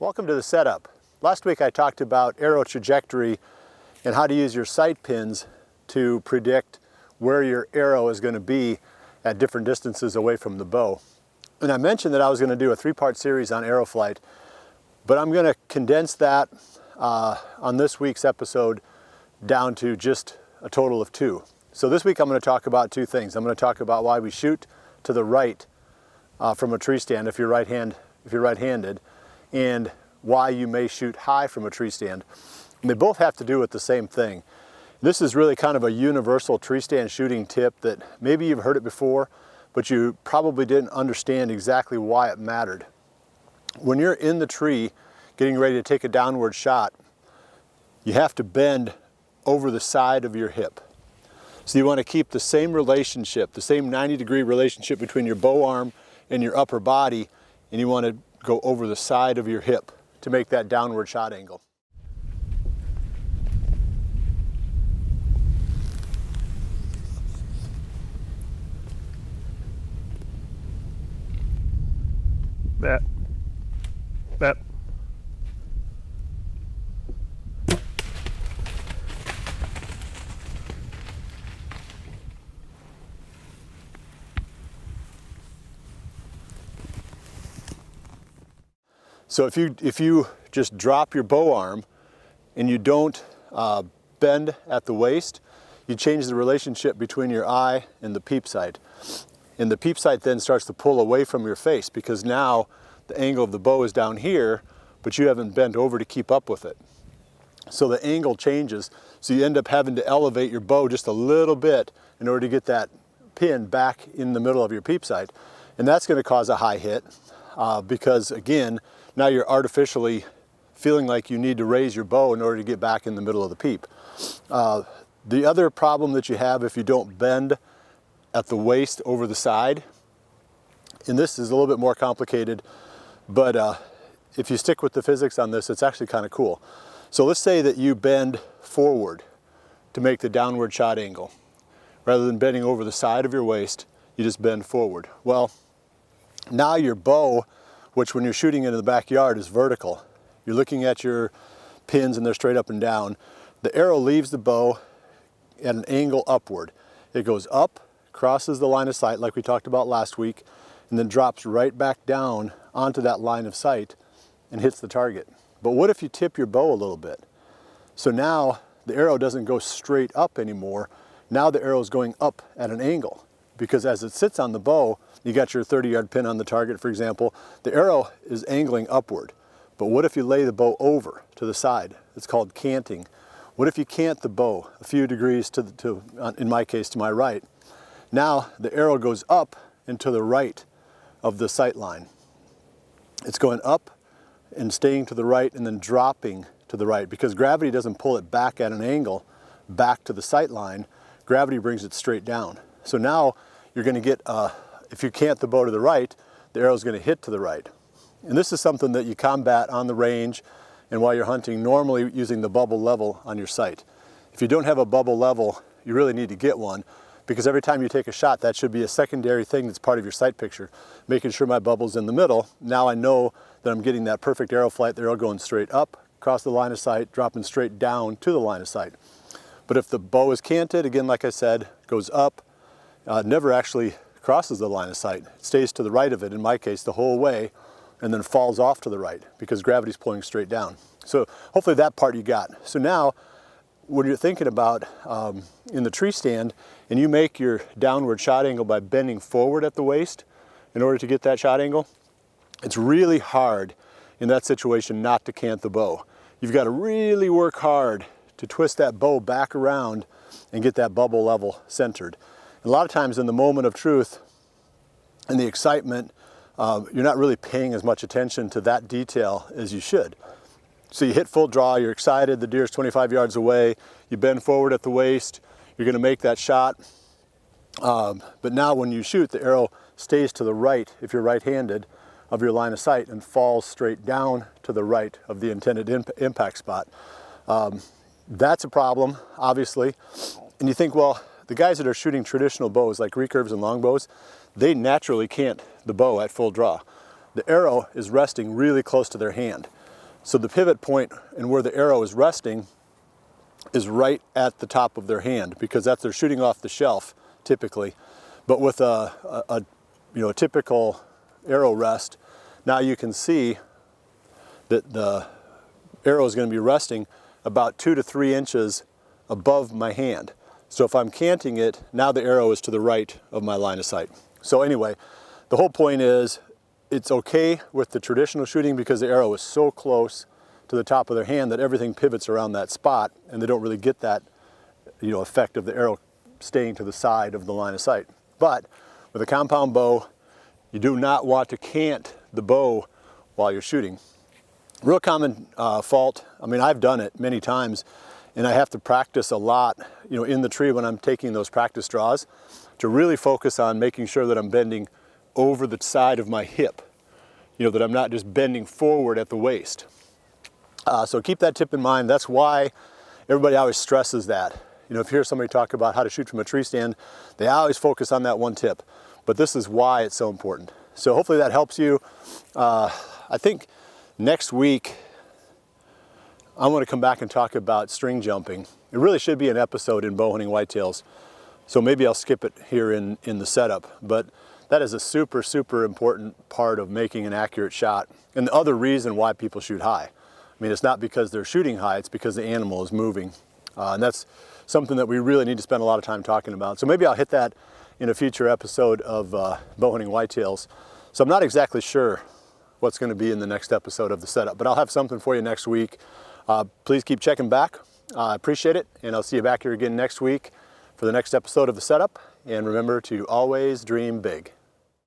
Welcome to the setup. Last week I talked about arrow trajectory and how to use your sight pins to predict where your arrow is going to be at different distances away from the bow. And I mentioned that I was going to do a three-part series on arrow flight, but I'm going to condense that on this week's episode down to just a total of two. So this week I'm going to talk about two things. I'm going to talk about why we shoot to the right from a tree stand if you're right-handed, and why you may shoot high from a tree stand. And they both have to do with the same thing. This is really kind of a universal tree stand shooting tip that maybe you've heard it before, but you probably didn't understand exactly why it mattered. When you're in the tree getting ready to take a downward shot, you have to bend over the side of your hip. So you want to keep the same relationship, the same 90-degree relationship between your bow arm and your upper body, and you want to go over the side of your hip to make that downward shot angle. That. So if you just drop your bow arm and you don't bend at the waist, you change the relationship between your eye and the peep sight. And the peep sight then starts to pull away from your face because now the angle of the bow is down here, but you haven't bent over to keep up with it. So the angle changes, so you end up having to elevate your bow just a little bit in order to get that pin back in the middle of your peep sight. And that's going to cause a high hit because, again, now you're artificially feeling like you need to raise your bow in order to get back in the middle of the peep. The other problem that you have if you don't bend at the waist over the side, and this is a little bit more complicated, but if you stick with the physics on this, it's actually kind of cool. So let's say that you bend forward to make the downward shot angle. Rather than bending over the side of your waist, you just bend forward. Well, now your bow, which when you're shooting into the backyard is vertical. You're looking at your pins and they're straight up and down. The arrow leaves the bow at an angle upward. It goes up, crosses the line of sight like we talked about last week, and then drops right back down onto that line of sight and hits the target. But what if you tip your bow a little bit? So now the arrow doesn't go straight up anymore. Now the arrow is going up at an angle, because as it sits on the bow, you got your 30-yard pin on the target, for example, the arrow is angling upward. But what if you lay the bow over to the side? It's called canting. What if you cant the bow a few degrees in my case, to my right? Now the arrow goes up and to the right of the sight line. It's going up and staying to the right and then dropping to the right, because gravity doesn't pull it back at an angle back to the sight line. Gravity brings it straight down. So now you're going to get if you cant the bow to the right, the arrow is going to hit to the right. And this is something that you combat on the range and while you're hunting, normally using the bubble level on your sight. If you don't have a bubble level, you really need to get one, because every time you take a shot, that should be a secondary thing that's part of your sight picture, making sure my bubble's in the middle. Now I know that I'm getting that perfect arrow flight, the arrow going straight up, across the line of sight, dropping straight down to the line of sight. But if the bow is canted, again, like I said, goes up, never actually crosses the line of sight. It stays to the right of it, in my case, the whole way, and then falls off to the right because gravity's pulling straight down. So hopefully that part you got. So now, when you're thinking about in the tree stand, and you make your downward shot angle by bending forward at the waist in order to get that shot angle, it's really hard in that situation not to cant the bow. You've got to really work hard to twist that bow back around and get that bubble level centered. A lot of times in the moment of truth and the excitement, you're not really paying as much attention to that detail as you should. So you hit full draw, you're excited, the deer's 25 yards away, you bend forward at the waist, you're going to make that shot. But now when you shoot, the arrow stays to the right, if you're right-handed, of your line of sight and falls straight down to the right of the intended impact spot. That's a problem, obviously. And you think, well, the guys that are shooting traditional bows like recurves and longbows, they naturally cant the bow at full draw. The arrow is resting really close to their hand. So the pivot point and where the arrow is resting is right at the top of their hand, because that's, they're shooting off the shelf typically. But with a typical arrow rest, now you can see that the arrow is going to be resting about 2 to 3 inches above my hand. So if I'm canting it, now the arrow is to the right of my line of sight. So anyway, the whole point is it's okay with the traditional shooting because the arrow is so close to the top of their hand that everything pivots around that spot, and they don't really get that effect of the arrow staying to the side of the line of sight. But with a compound bow, you do not want to cant the bow while you're shooting. Real common fault, I mean, I've done it many times, and I have to practice a lot, in the tree when I'm taking those practice draws, to really focus on making sure that I'm bending over the side of my hip, that I'm not just bending forward at the waist. So keep that tip in mind. That's why everybody always stresses that. If you hear somebody talk about how to shoot from a tree stand, they always focus on that one tip. But this is why it's so important. So hopefully that helps you. I think next week, I want to come back and talk about string jumping. It really should be an episode in bow hunting whitetails. So maybe I'll skip it here in the setup. But that is a super, super important part of making an accurate shot. And the other reason why people shoot high. I mean, it's not because they're shooting high, it's because the animal is moving. And that's something that we really need to spend a lot of time talking about. So maybe I'll hit that in a future episode of bow hunting whitetails. So I'm not exactly sure what's going to be in the next episode of the setup, but I'll have something for you next week. Please keep checking back. I appreciate it, and I'll see you back here again next week for the next episode of the setup. And remember to always dream big.